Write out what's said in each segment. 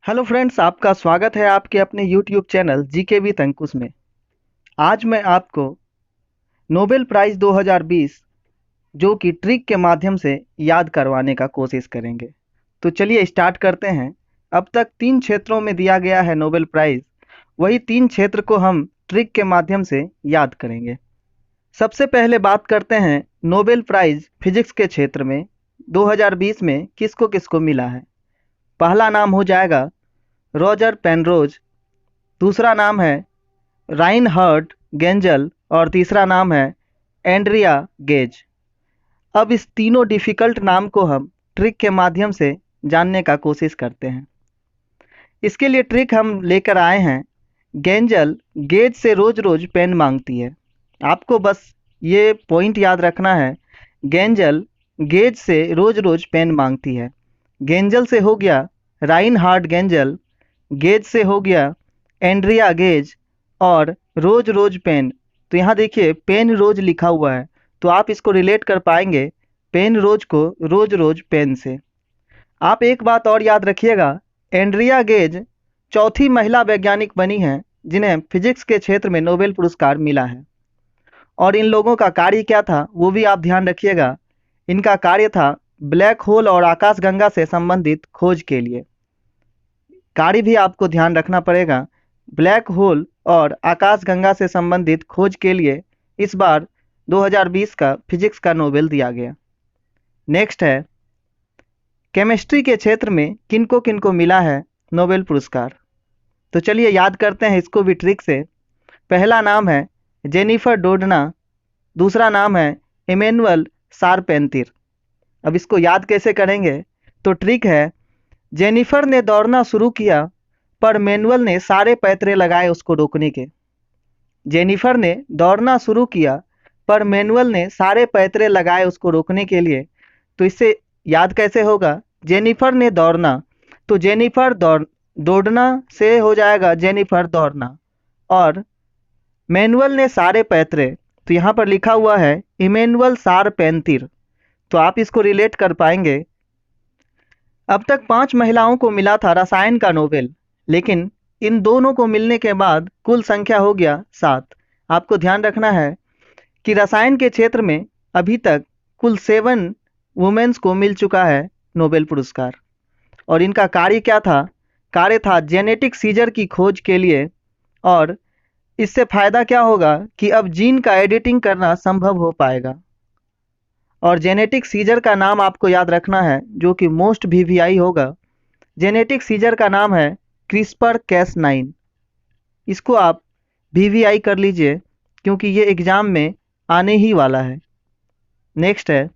Hello friends, आपका स्वागत है आपके अपने यूट्यूब चैनल जीके विद अंकुश में। आज मैं आपको नोबेल प्राइज़ 2020 जो कि ट्रिक के माध्यम से याद करवाने का कोशिश करेंगे। तो चलिए स्टार्ट करते हैं। अब तक 3 क्षेत्रों में दिया गया है नोबेल प्राइज़, वही 3 क्षेत्र को हम ट्रिक के माध्यम से याद करेंगे। सबसे पहले बात करते हैं नोबेल प्राइज़ फिजिक्स के क्षेत्र में 2020 में किसको किसको मिला है। पहला नाम हो जाएगा रॉजर पेनरोज, दूसरा नाम है राइनहर्ड गेंजल और तीसरा नाम है एंड्रिया गेज। अब इस तीनों डिफ़िकल्ट नाम को हम ट्रिक के माध्यम से जानने का कोशिश करते हैं। इसके लिए ट्रिक हम लेकर आए हैं। गेंजल गेज से रोज़-रोज़ पेन मांगती है। आपको बस ये पॉइंट याद रखना है, गेंजल गेज से रोज़-रोज़ पेन मांगती है। गेंजल से हो गया राइनहार्ड गेंजल, गेज से हो गया एंड्रिया गेज और रोज़ रोज़ पेन। तो यहाँ देखिए पेन रोज़ लिखा हुआ है, तो आप इसको रिलेट कर पाएंगे पेन रोज़ को रोज़ रोज़ पेन से। आप एक बात और याद रखिएगा, एंड्रिया गेज चौथी महिला वैज्ञानिक बनी हैं जिन्हें फिजिक्स के क्षेत्र में नोबेल पुरस्कार मिला है। और इन लोगों का कार्य क्या था वो भी आप ध्यान रखिएगा। इनका कार्य था ब्लैक होल और आकाशगंगा से संबंधित खोज के लिए। कार्य भी आपको ध्यान रखना पड़ेगा। ब्लैक होल और आकाशगंगा से संबंधित खोज के लिए इस बार 2020 का फिजिक्स का नोबेल दिया गया। नेक्स्ट है केमिस्ट्री के क्षेत्र में किनको मिला है नोबेल पुरस्कार। तो चलिए याद करते हैं इसको भी ट्रिक से। पहला नाम है जेनिफर डोडना, दूसरा नाम है इमैनुअल शारपेंतिर। अब इसको याद कैसे करेंगे, तो ट्रिक है जेनिफर ने दौड़ना शुरू किया पर मैनुअल ने सारे पैतरे लगाए उसको रोकने के। जेनिफर ने दौड़ना शुरू किया पर मैनुअल ने सारे पैतरे लगाए उसको रोकने के लिए। तो इससे याद कैसे होगा, जेनिफर ने दौड़ना, तो जेनिफर दौड़ना से हो जाएगा जेनिफर दौड़ना, और मैनुअल ने सारे पैतरे, तो यहाँ पर लिखा हुआ है इमैनुअल शारपेंतिर। तो आप इसको रिलेट कर पाएंगे। अब तक 5 महिलाओं को मिला था रसायन का नोबेल, लेकिन इन दोनों को मिलने के बाद कुल संख्या हो गया 7। आपको ध्यान रखना है कि रसायन के क्षेत्र में अभी तक कुल 7 वुमेन्स को मिल चुका है नोबेल पुरस्कार। और इनका कार्य क्या था, कार्य था जेनेटिक सीजर की खोज के लिए। और इससे फ़ायदा क्या होगा कि अब जीन का एडिटिंग करना संभव हो पाएगा। और जेनेटिक सीजर का नाम आपको याद रखना है जो कि मोस्ट वीवीआई होगा। जेनेटिक सीजर का नाम है क्रिस्पर कैस9। इसको आप वीवीआई कर लीजिए क्योंकि ये एग्ज़ाम में आने ही वाला है। नेक्स्ट है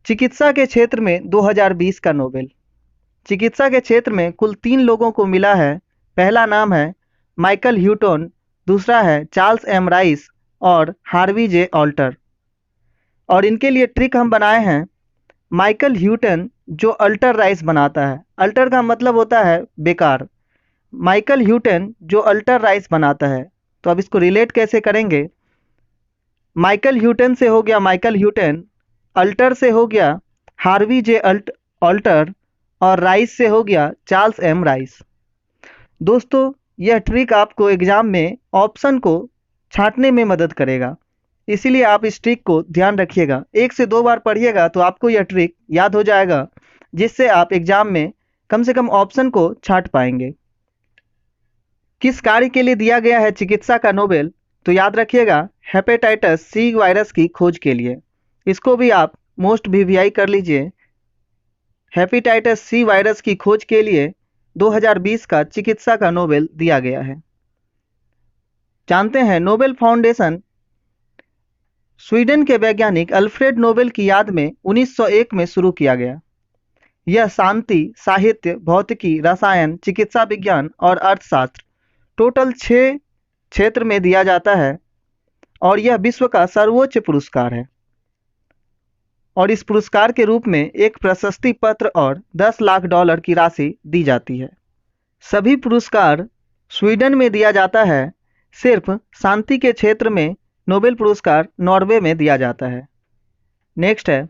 चिकित्सा के क्षेत्र में 2020 का नोबेल। चिकित्सा के क्षेत्र में कुल 3 लोगों को मिला है। पहला नाम है माइकल ह्यूटन, दूसरा है चार्ल्स एम राइस और हार्वी जे ऑल्टर। और इनके लिए ट्रिक हम बनाए हैं। माइकल ह्यूटन जो अल्टर राइस बनाता है, अल्टर का मतलब होता है बेकार। माइकल ह्यूटन जो अल्टर राइस बनाता है, तो अब इसको रिलेट कैसे करेंगे। माइकल ह्यूटन से हो गया माइकल ह्यूटन, अल्टर से हो गया हार्वी जे ऑल्टर और राइस से हो गया चार्ल्स एम राइस। दोस्तों यह ट्रिक आपको एग्ज़ाम में ऑप्शन को छांटने में मदद करेगा, इसीलिए आप इस ट्रिक को ध्यान रखिएगा। 1 से 2 बार पढ़िएगा तो आपको यह ट्रिक याद हो जाएगा, जिससे आप एग्ज़ाम में कम से कम ऑप्शन को छांट पाएंगे। किस कार्य के लिए दिया गया है चिकित्सा का नोबेल, तो याद रखिएगा हेपेटाइटिस सी वायरस की खोज के लिए। इसको भी आप मोस्ट वीवीआई कर लीजिए। हेपेटाइटिस सी वायरस की खोज के लिए 2020 का चिकित्सा का नोबेल दिया गया है। जानते हैं नोबेल फाउंडेशन स्वीडन के वैज्ञानिक अल्फ्रेड नोबेल की याद में 1901 में शुरू किया गया। यह शांति, साहित्य, भौतिकी, रसायन, चिकित्सा विज्ञान और अर्थशास्त्र टोटल 6 क्षेत्र में दिया जाता है और यह विश्व का सर्वोच्च पुरस्कार है। और इस पुरस्कार के रूप में एक प्रशस्ति पत्र और $10 लाख की राशि दी जाती है। सभी पुरस्कार स्वीडन में दिया जाता है, सिर्फ शांति के क्षेत्र में नोबेल पुरस्कार नॉर्वे में दिया जाता है। नेक्स्ट है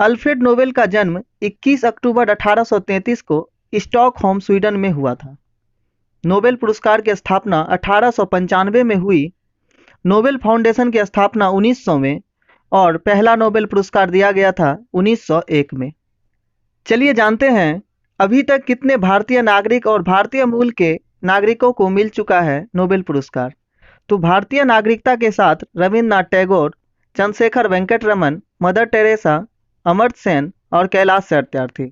अल्फ्रेड नोबेल का जन्म 21 अक्टूबर 1833 को स्टॉकहोम स्वीडन में हुआ था। नोबेल पुरस्कार की स्थापना 1895 में हुई। नोबेल फाउंडेशन की स्थापना 1900 में और पहला नोबेल पुरस्कार दिया गया था 1901 में। चलिए जानते हैं अभी तक कितने भारतीय नागरिक और भारतीय मूल के नागरिकों को मिल चुका है नोबेल पुरस्कार। तो भारतीय नागरिकता के साथ रविन्द्रनाथ टैगोर, चंद्रशेखर वेंकट रमन, मदर टेरेसा, अमर्त्य सेन और कैलाश सत्यार्थी।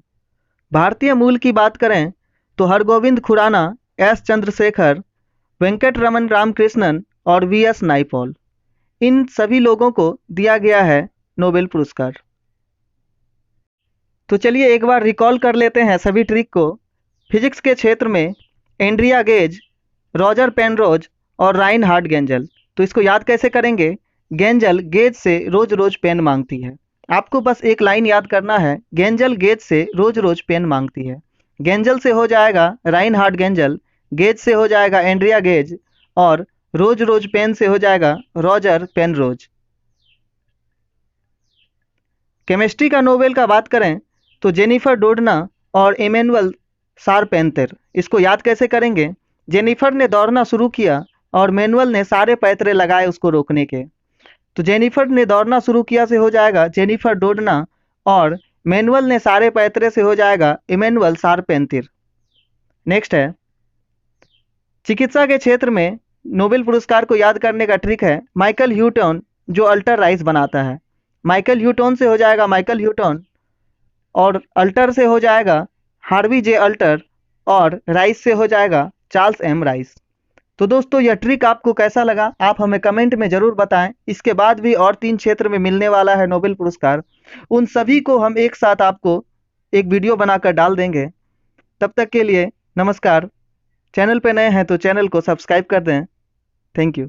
भारतीय मूल की बात करें तो हरगोविंद खुराना, एस चंद्रशेखर, वेंकट रमन रामकृष्णन और वी एस नाइपॉल, इन सभी लोगों को दिया गया है नोबेल पुरस्कार। तो चलिए एक बार रिकॉल कर लेते हैं सभी ट्रिक को। फिजिक्स के क्षेत्र में एंड्रिया गेज, रॉजर पेनरोज और राइनहार्ड गेंजल। तो इसको याद कैसे करेंगे? गेंजल गेज से रोज रोज पेन मांगती है। आपको बस एक लाइन याद करना है, गेंजल गेज से रोज रोज पेन मांगती है। गेंजल से हो जाएगा राइनहार्ड गेंजल, गेज से हो जाएगा एंड्रिया गेज और रोज रोज पेन से हो जाएगा रॉजर पेनरोज। केमिस्ट्री का नोबेल का बात करें तो जेनिफर डोडना और इमैनुअल शारपेंटर। इसको याद कैसे करेंगे? जेनिफर ने दौड़ना शुरू किया और मैनुअल ने सारे पैतरे लगाए उसको रोकने के। तो जेनिफर ने दौड़ना शुरू किया से हो जाएगा जेनिफर डोडना और मैनुअल ने सारे पैतरे से हो जाएगा इमैनुअल शारपेंटर। नेक्स्ट है चिकित्सा के क्षेत्र में नोबेल पुरस्कार को याद करने का ट्रिक है माइकल ह्यूटन, जो अल्टर राइस बनाता है। माइकल ह्यूटन से हो जाएगा माइकल ह्यूटन और अल्टर से हो जाएगा हार्वी जे अल्टर और राइस से हो जाएगा चार्ल्स एम राइस। तो दोस्तों यह ट्रिक आपको कैसा लगा आप हमें कमेंट में जरूर बताएं। इसके बाद भी और 3 क्षेत्र में मिलने वाला है नोबेल पुरस्कार, उन सभी को हम एक साथ आपको एक वीडियो बनाकर डाल देंगे। तब तक के लिए नमस्कार। चैनल पे नए हैं तो चैनल को सब्सक्राइब कर दें। Thank you.